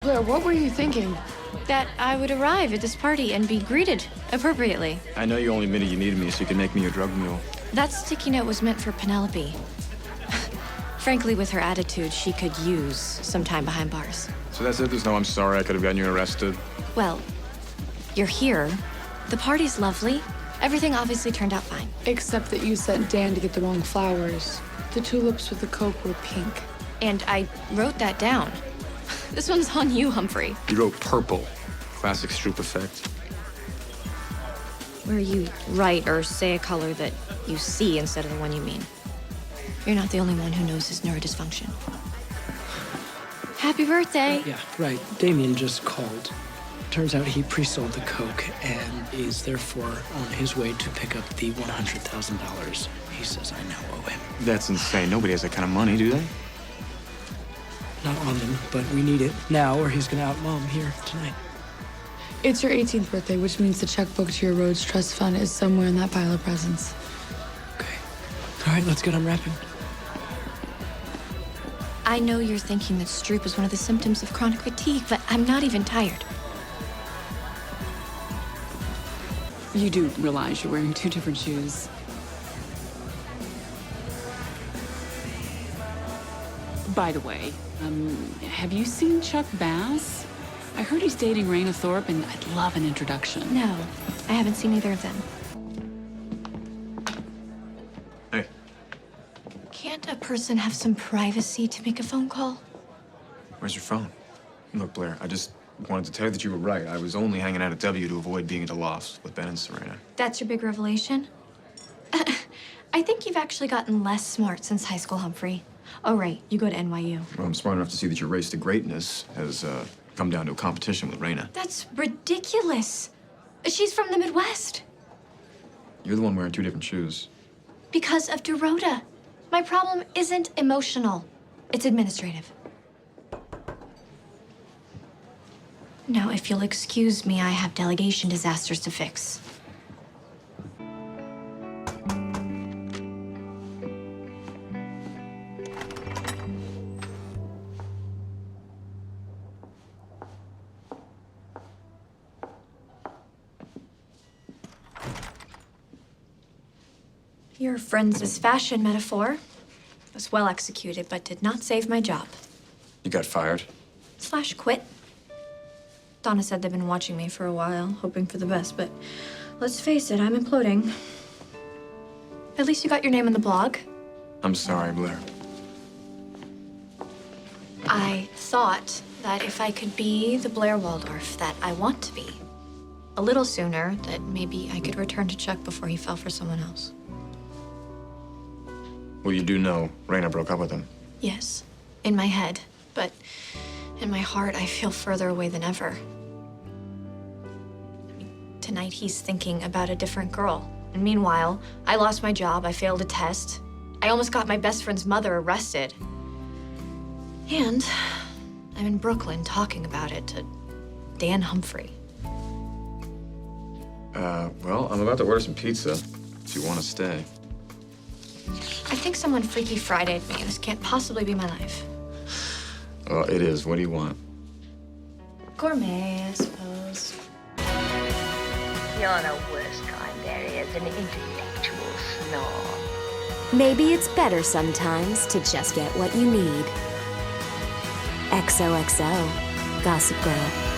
Blair, what were you thinking? That I would arrive at this party and be greeted appropriately. I know you only admitted you needed me so you could make me your drug mule. That sticky note was meant for Penelope. Frankly, with her attitude, she could use some time behind bars. So that's it? There's no I'm sorry I could have gotten you arrested? Well, you're here. The party's lovely. Everything obviously turned out fine. Except that you sent Dan to get the wrong flowers. The tulips with the Coke were pink. And I wrote that down. This one's on you, Humphrey. You wrote purple. Classic Stroop effect. Where you write or say a color that you see instead of the one you mean. You're not the only one who knows his neurodysfunction. Happy birthday. Yeah, right. Damien just called. Turns out he pre-sold the Coke and is therefore on his way to pick up the $100,000 he says I now owe him. That's insane. Nobody has that kind of money, do they? Not on them, but we need it now or he's gonna out Mom here tonight. It's your 18th birthday, which means the checkbook to your Rhodes Trust Fund is somewhere in that pile of presents. Okay. All right, let's get unwrapping. I know you're thinking that Stroop is one of the symptoms of chronic fatigue, but I'm not even tired. You do realize you're wearing two different shoes. By the way, have you seen Chuck Bass? I heard he's dating Raina Thorpe, and I'd love an introduction. No, I haven't seen either of them. Hey. Can't a person have some privacy to make a phone call? Where's your phone? Look, Blair, I just wanted to tell you that you were right. I was only hanging out at W to avoid being at the lofts with Ben and Serena. That's your big revelation? I think you've actually gotten less smart since high school, Humphrey. Oh, right, you go to NYU. Well, I'm smart enough to see that your race to greatness has come down to a competition with Raina. That's ridiculous. She's from the Midwest. You're the one wearing two different shoes. Because of Dorota. My problem isn't emotional. It's administrative. Now, if you'll excuse me, I have delegation disasters to fix. Your friend's fashion metaphor was well executed, but did not save my job. You got fired? / quit. Donna said they've been watching me for a while, hoping for the best, but let's face it, I'm imploding. At least you got your name on the blog. I'm sorry, Blair. I thought that if I could be the Blair Waldorf that I want to be, a little sooner, that maybe I could return to Chuck before he fell for someone else. Well, you do know Raina broke up with him. Yes, in my head, but in my heart, I feel further away than ever. Tonight, he's thinking about a different girl. And meanwhile, I lost my job, I failed a test. I almost got my best friend's mother arrested. And I'm in Brooklyn talking about it to Dan Humphrey. Well, I'm about to order some pizza, if you want to stay. I think someone Freaky Friday'd me. This can't possibly be my life. Well, it is. What do you want? Gourmet, I suppose. You're the worst kind, Dair, an intellectual snob. Maybe it's better sometimes to just get what you need. XOXO, Gossip Girl.